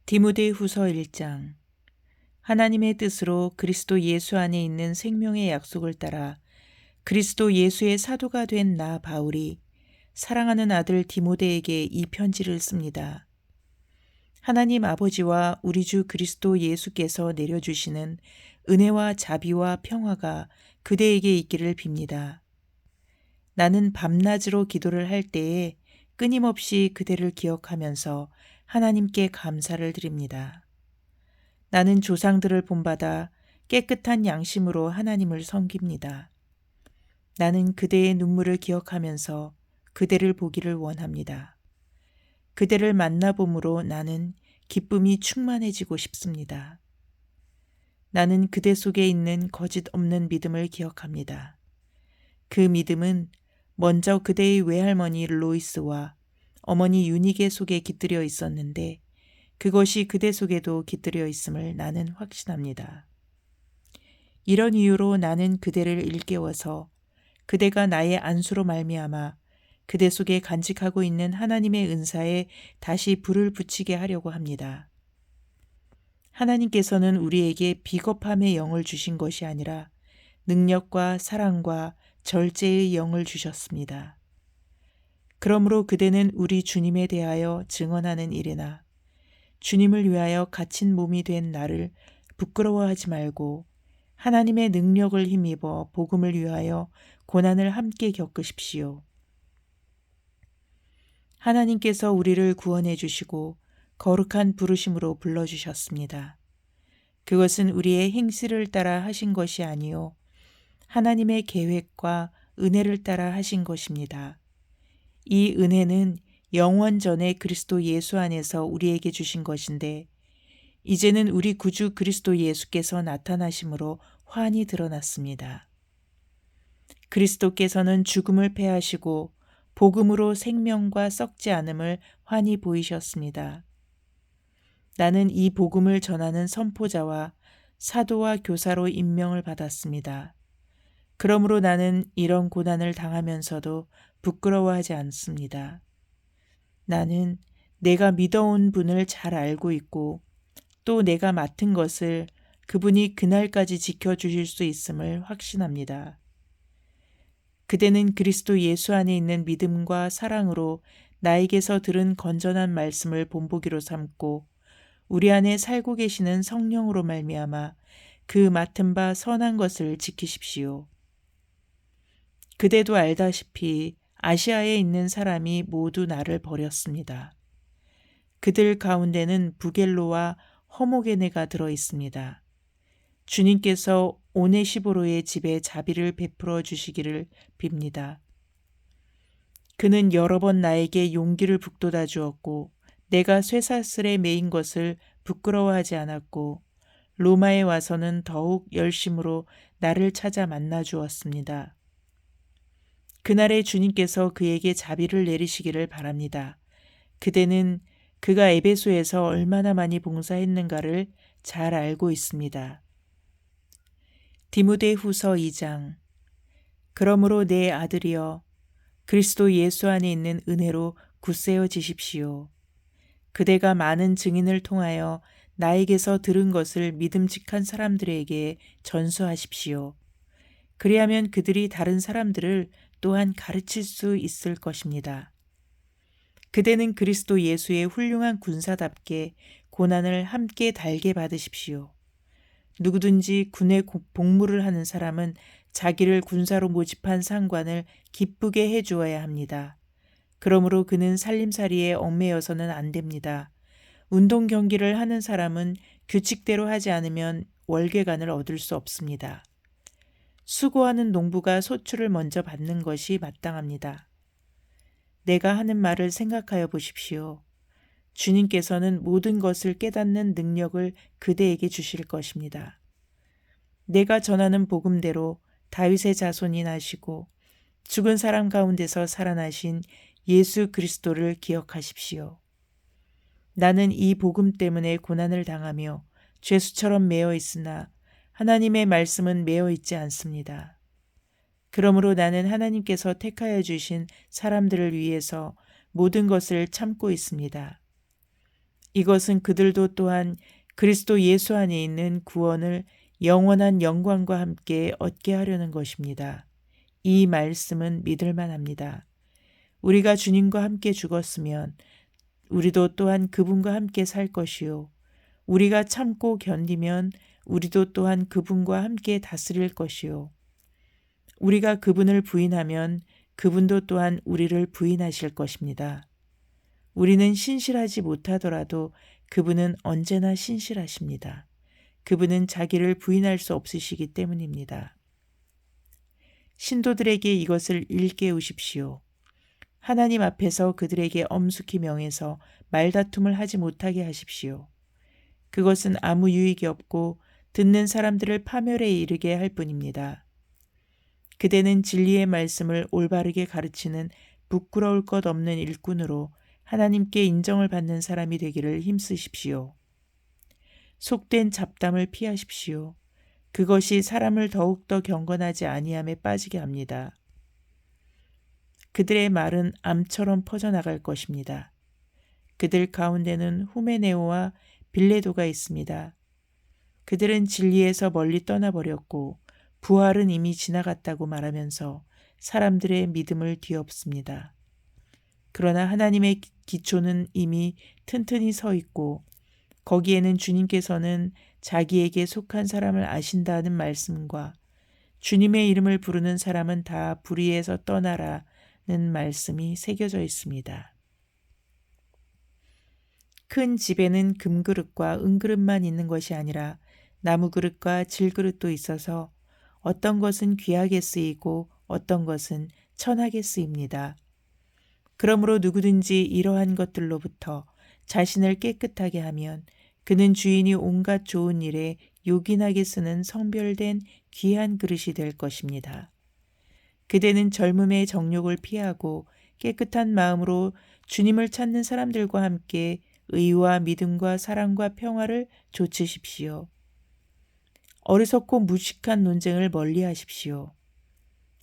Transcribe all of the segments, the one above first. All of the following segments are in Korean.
디모데후서 1장. 하나님의 뜻으로 그리스도 예수 안에 있는 생명의 약속을 따라 그리스도 예수의 사도가 된 나 바울이 사랑하는 아들 디모데에게 이 편지를 씁니다. 하나님 아버지와 우리 주 그리스도 예수께서 내려주시는 은혜와 자비와 평화가 그대에게 있기를 빕니다. 나는 밤낮으로 기도를 할 때에 끊임없이 그대를 기억하면서 하나님께 감사를 드립니다. 나는 조상들을 본받아 깨끗한 양심으로 하나님을 섬깁니다. 나는 그대의 눈물을 기억하면서 그대를 보기를 원합니다. 그대를 만나봄으로 나는 기쁨이 충만해지고 싶습니다. 나는 그대 속에 있는 거짓 없는 믿음을 기억합니다. 그 믿음은 먼저 그대의 외할머니 로이스와 어머니 유니게 속에 깃들여 있었는데 그것이 그대 속에도 깃들여 있음을 나는 확신합니다. 이런 이유로 나는 그대를 일깨워서 그대가 나의 안수로 말미암아 그대 속에 간직하고 있는 하나님의 은사에 다시 불을 붙이게 하려고 합니다. 하나님께서는 우리에게 비겁함의 영을 주신 것이 아니라 능력과 사랑과 절제의 영을 주셨습니다. 그러므로 그대는 우리 주님에 대하여 증언하는 일이나 주님을 위하여 갇힌 몸이 된 나를 부끄러워하지 말고 하나님의 능력을 힘입어 복음을 위하여 고난을 함께 겪으십시오. 하나님께서 우리를 구원해 주시고 거룩한 부르심으로 불러주셨습니다. 그것은 우리의 행실을 따라 하신 것이 아니요 하나님의 계획과 은혜를 따라 하신 것입니다. 이 은혜는 영원 전에 그리스도 예수 안에서 우리에게 주신 것인데 이제는 우리 구주 그리스도 예수께서 나타나심으로 환히 드러났습니다. 그리스도께서는 죽음을 패하시고 복음으로 생명과 썩지 않음을 환히 보이셨습니다. 나는 이 복음을 전하는 선포자와 사도와 교사로 임명을 받았습니다. 그러므로 나는 이런 고난을 당하면서도 부끄러워하지 않습니다. 나는 내가 믿어온 분을 잘 알고 있고 또 내가 맡은 것을 그분이 그날까지 지켜주실 수 있음을 확신합니다. 그대는 그리스도 예수 안에 있는 믿음과 사랑으로 나에게서 들은 건전한 말씀을 본보기로 삼고 우리 안에 살고 계시는 성령으로 말미암아 그 맡은 바 선한 것을 지키십시오. 그대도 알다시피 아시아에 있는 사람이 모두 나를 버렸습니다. 그들 가운데는 부겔로와 허모게네가 들어 있습니다. 주님께서 오네시보로의 집에 자비를 베풀어 주시기를 빕니다. 그는 여러 번 나에게 용기를 북돋아 주었고 내가 쇠사슬에 매인 것을 부끄러워하지 않았고 로마에 와서는 더욱 열심으로 나를 찾아 만나 주었습니다. 그날에 주님께서 그에게 자비를 내리시기를 바랍니다. 그대는 그가 에베소에서 얼마나 많이 봉사했는가를 잘 알고 있습니다. 디모데후서 2장. 그러므로 내 아들이여 그리스도 예수 안에 있는 은혜로 굳세어지십시오. 그대가 많은 증인을 통하여 나에게서 들은 것을 믿음직한 사람들에게 전수하십시오. 그리하면 그들이 다른 사람들을 또한 가르칠 수 있을 것입니다. 그대는 그리스도 예수의 훌륭한 군사답게 고난을 함께 달게 받으십시오. 누구든지 군에 복무를 하는 사람은 자기를 군사로 모집한 상관을 기쁘게 해주어야 합니다. 그러므로 그는 살림살이에 얽매여서는 안 됩니다. 운동 경기를 하는 사람은 규칙대로 하지 않으면 월계관을 얻을 수 없습니다. 수고하는 농부가 소출을 먼저 받는 것이 마땅합니다. 내가 하는 말을 생각하여 보십시오. 주님께서는 모든 것을 깨닫는 능력을 그대에게 주실 것입니다. 내가 전하는 복음대로 다윗의 자손이 나시고 죽은 사람 가운데서 살아나신 예수 그리스도를 기억하십시오. 나는 이 복음 때문에 고난을 당하며 죄수처럼 매어 있으나 하나님의 말씀은 매어 있지 않습니다. 그러므로 나는 하나님께서 택하여 주신 사람들을 위해서 모든 것을 참고 있습니다. 이것은 그들도 또한 그리스도 예수 안에 있는 구원을 영원한 영광과 함께 얻게 하려는 것입니다. 이 말씀은 믿을 만합니다. 우리가 주님과 함께 죽었으면 우리도 또한 그분과 함께 살 것이요. 우리가 참고 견디면 우리도 또한 그분과 함께 다스릴 것이요. 우리가 그분을 부인하면 그분도 또한 우리를 부인하실 것입니다. 우리는 신실하지 못하더라도 그분은 언제나 신실하십니다. 그분은 자기를 부인할 수 없으시기 때문입니다. 신도들에게 이것을 일깨우십시오. 하나님 앞에서 그들에게 엄숙히 명해서 말다툼을 하지 못하게 하십시오. 그것은 아무 유익이 없고 듣는 사람들을 파멸에 이르게 할 뿐입니다. 그대는 진리의 말씀을 올바르게 가르치는 부끄러울 것 없는 일꾼으로 하나님께 인정을 받는 사람이 되기를 힘쓰십시오. 속된 잡담을 피하십시오. 그것이 사람을 더욱더 경건하지 아니함에 빠지게 합니다. 그들의 말은 암처럼 퍼져나갈 것입니다. 그들 가운데는 후메네오와 빌레도가 있습니다. 그들은 진리에서 멀리 떠나버렸고 부활은 이미 지나갔다고 말하면서 사람들의 믿음을 뒤엎습니다. 그러나 하나님의 기초는 이미 튼튼히 서 있고 거기에는 주님께서는 자기에게 속한 사람을 아신다는 말씀과 주님의 이름을 부르는 사람은 다 불의에서 떠나라는 말씀이 새겨져 있습니다. 큰 집에는 금그릇과 은그릇만 있는 것이 아니라 나무그릇과 질그릇도 있어서 어떤 것은 귀하게 쓰이고 어떤 것은 천하게 쓰입니다. 그러므로 누구든지 이러한 것들로부터 자신을 깨끗하게 하면 그는 주인이 온갖 좋은 일에 요긴하게 쓰는 성별된 귀한 그릇이 될 것입니다. 그대는 젊음의 정욕을 피하고 깨끗한 마음으로 주님을 찾는 사람들과 함께 의와 믿음과 사랑과 평화를 좇으십시오. 어리석고 무식한 논쟁을 멀리 하십시오.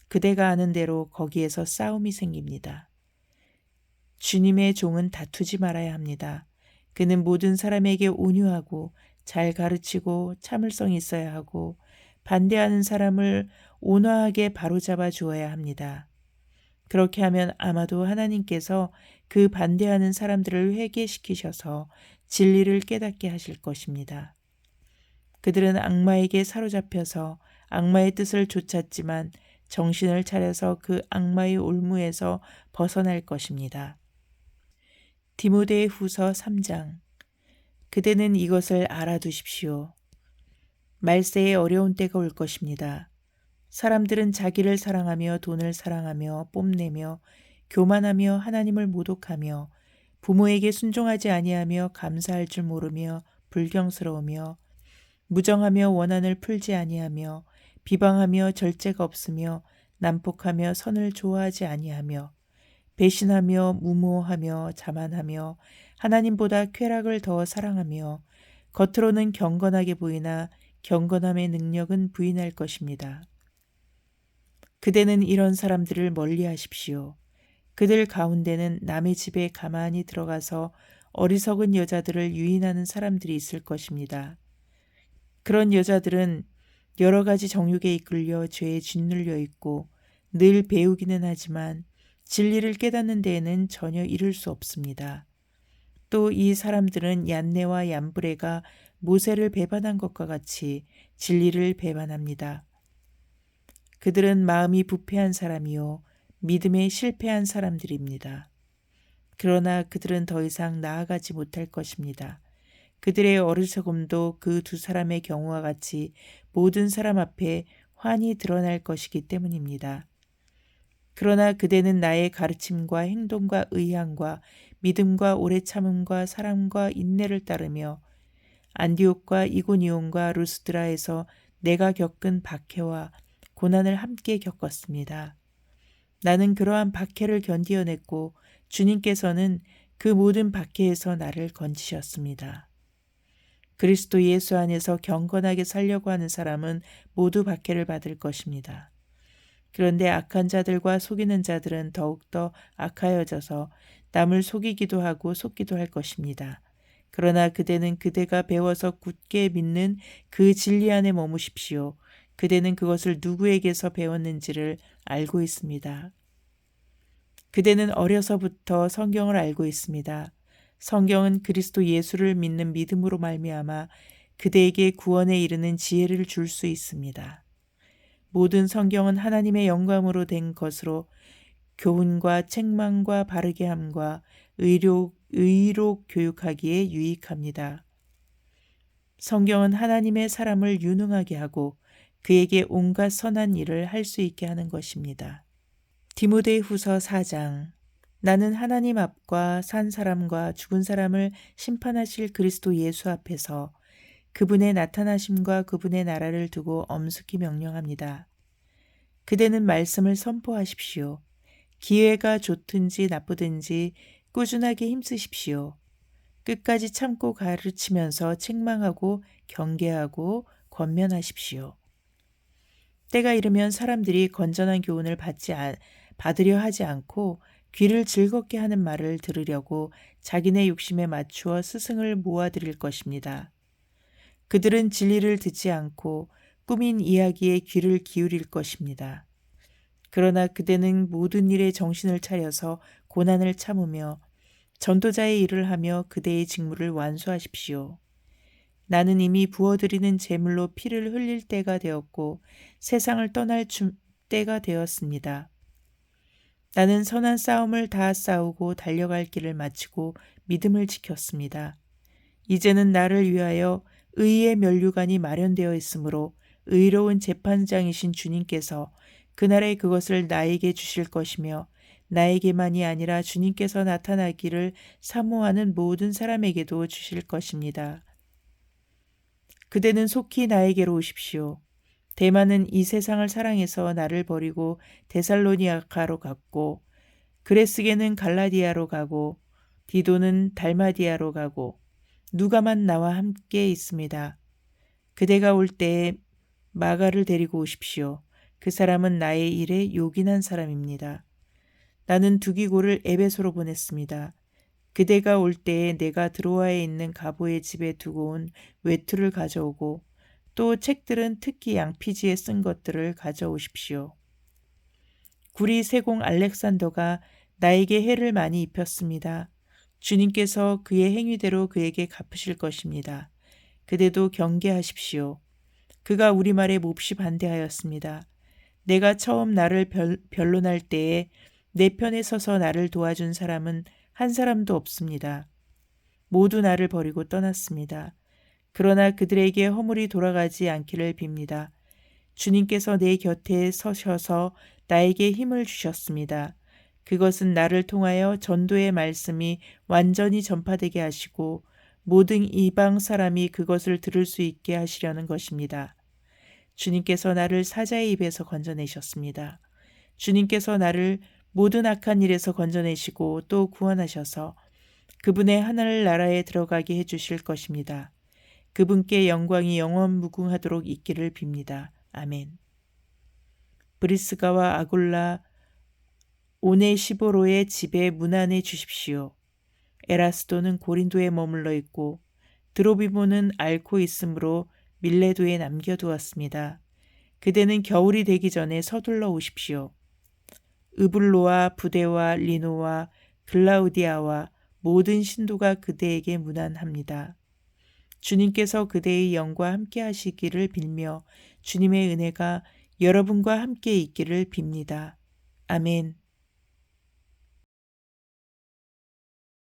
그대가 아는 대로 거기에서 싸움이 생깁니다. 주님의 종은 다투지 말아야 합니다. 그는 모든 사람에게 온유하고 잘 가르치고 참을성이 있어야 하고 반대하는 사람을 온화하게 바로잡아 주어야 합니다. 그렇게 하면 아마도 하나님께서 그 반대하는 사람들을 회개시키셔서 진리를 깨닫게 하실 것입니다. 그들은 악마에게 사로잡혀서 악마의 뜻을 좇았지만 정신을 차려서 그 악마의 올무에서 벗어날 것입니다. 디모데 후서 3장. 그대는 이것을 알아두십시오. 말세에 어려운 때가 올 것입니다. 사람들은 자기를 사랑하며 돈을 사랑하며 뽐내며 교만하며 하나님을 모독하며 부모에게 순종하지 아니하며 감사할 줄 모르며 불경스러우며 무정하며 원한을 풀지 아니하며 비방하며 절제가 없으며 난폭하며 선을 좋아하지 아니하며 배신하며 무모하며 자만하며 하나님보다 쾌락을 더 사랑하며 겉으로는 경건하게 보이나 경건함의 능력은 부인할 것입니다. 그대는 이런 사람들을 멀리하십시오. 그들 가운데는 남의 집에 가만히 들어가서 어리석은 여자들을 유인하는 사람들이 있을 것입니다. 그런 여자들은 여러 가지 정욕에 이끌려 죄에 짓눌려 있고 늘 배우기는 하지만 진리를 깨닫는 데에는 전혀 이를 수 없습니다. 또 이 사람들은 얀네와 얀브레가 모세를 배반한 것과 같이 진리를 배반합니다. 그들은 마음이 부패한 사람이요 믿음에 실패한 사람들입니다. 그러나 그들은 더 이상 나아가지 못할 것입니다. 그들의 어리석음도 그 두 사람의 경우와 같이 모든 사람 앞에 환히 드러날 것이기 때문입니다. 그러나 그대는 나의 가르침과 행동과 의향과 믿음과 오래 참음과 사랑과 인내를 따르며 안디옥과 이고니온과 루스드라에서 내가 겪은 박해와 고난을 함께 겪었습니다. 나는 그러한 박해를 견디어냈고 주님께서는 그 모든 박해에서 나를 건지셨습니다. 그리스도 예수 안에서 경건하게 살려고 하는 사람은 모두 박해를 받을 것입니다. 그런데 악한 자들과 속이는 자들은 더욱더 악하여져서 남을 속이기도 하고 속기도 할 것입니다. 그러나 그대는 그대가 배워서 굳게 믿는 그 진리 안에 머무십시오. 그대는 그것을 누구에게서 배웠는지를 알고 있습니다. 그대는 어려서부터 성경을 알고 있습니다. 성경은 그리스도 예수를 믿는 믿음으로 말미암아 그대에게 구원에 이르는 지혜를 줄 수 있습니다. 모든 성경은 하나님의 영감으로 된 것으로 교훈과 책망과 바르게 함과 의로 교육하기에 유익합니다. 성경은 하나님의 사람을 유능하게 하고 그에게 온갖 선한 일을 할 수 있게 하는 것입니다. 디모데후서 4장. 나는 하나님 앞과 산 사람과 죽은 사람을 심판하실 그리스도 예수 앞에서 그분의 나타나심과 그분의 나라를 두고 엄숙히 명령합니다. 그대는 말씀을 선포하십시오. 기회가 좋든지 나쁘든지 꾸준하게 힘쓰십시오. 끝까지 참고 가르치면서 책망하고 경계하고 권면하십시오. 때가 이르면 사람들이 건전한 교훈을 받으려 하지 않고 귀를 즐겁게 하는 말을 들으려고 자기네 욕심에 맞추어 스승을 모아들일 것입니다. 그들은 진리를 듣지 않고 꾸민 이야기에 귀를 기울일 것입니다. 그러나 그대는 모든 일에 정신을 차려서 고난을 참으며 전도자의 일을 하며 그대의 직무를 완수하십시오. 나는 이미 부어드리는 제물로 피를 흘릴 때가 되었고 세상을 떠날 때가 되었습니다. 나는 선한 싸움을 다 싸우고 달려갈 길을 마치고 믿음을 지켰습니다. 이제는 나를 위하여 의의 면류관이 마련되어 있으므로 의로운 재판장이신 주님께서 그날에 그것을 나에게 주실 것이며 나에게만이 아니라 주님께서 나타나기를 사모하는 모든 사람에게도 주실 것입니다. 그대는 속히 나에게로 오십시오. 대마는 이 세상을 사랑해서 나를 버리고 데살로니아가로 갔고 그레스게는 갈라디아로 가고 디도는 달마디아로 가고 누가만 나와 함께 있습니다. 그대가 올 때에 마가를 데리고 오십시오. 그 사람은 나의 일에 요긴한 사람입니다. 나는 두기고를 에베소로 보냈습니다. 그대가 올 때에 내가 드로아에 있는 가보의 집에 두고 온 외투를 가져오고 또 책들은 특히 양피지에 쓴 것들을 가져오십시오. 구리 세공 알렉산더가 나에게 해를 많이 입혔습니다. 주님께서 그의 행위대로 그에게 갚으실 것입니다. 그대도 경계하십시오. 그가 우리말에 몹시 반대하였습니다. 내가 처음 나를 변론할 때에 내 편에 서서 나를 도와준 사람은 한 사람도 없습니다. 모두 나를 버리고 떠났습니다. 그러나 그들에게 허물이 돌아가지 않기를 빕니다. 주님께서 내 곁에 서셔서 나에게 힘을 주셨습니다. 그것은 나를 통하여 전도의 말씀이 완전히 전파되게 하시고 모든 이방 사람이 그것을 들을 수 있게 하시려는 것입니다. 주님께서 나를 사자의 입에서 건져내셨습니다. 주님께서 나를 모든 악한 일에서 건져내시고 또 구원하셔서 그분의 하늘 나라에 들어가게 해주실 것입니다. 그분께 영광이 영원 무궁하도록 있기를 빕니다. 아멘. 브리스가와 아굴라 오네시보로의 집에 문안해 주십시오. 에라스도는 고린도에 머물러 있고 드로비모는 앓고 있으므로 밀레도에 남겨두었습니다. 그대는 겨울이 되기 전에 서둘러 오십시오. 으블로와 부데와 리노와 글라우디아와 모든 신도가 그대에게 문안합니다. 주님께서 그대의 영과 함께 하시기를 빌며 주님의 은혜가 여러분과 함께 있기를 빕니다. 아멘.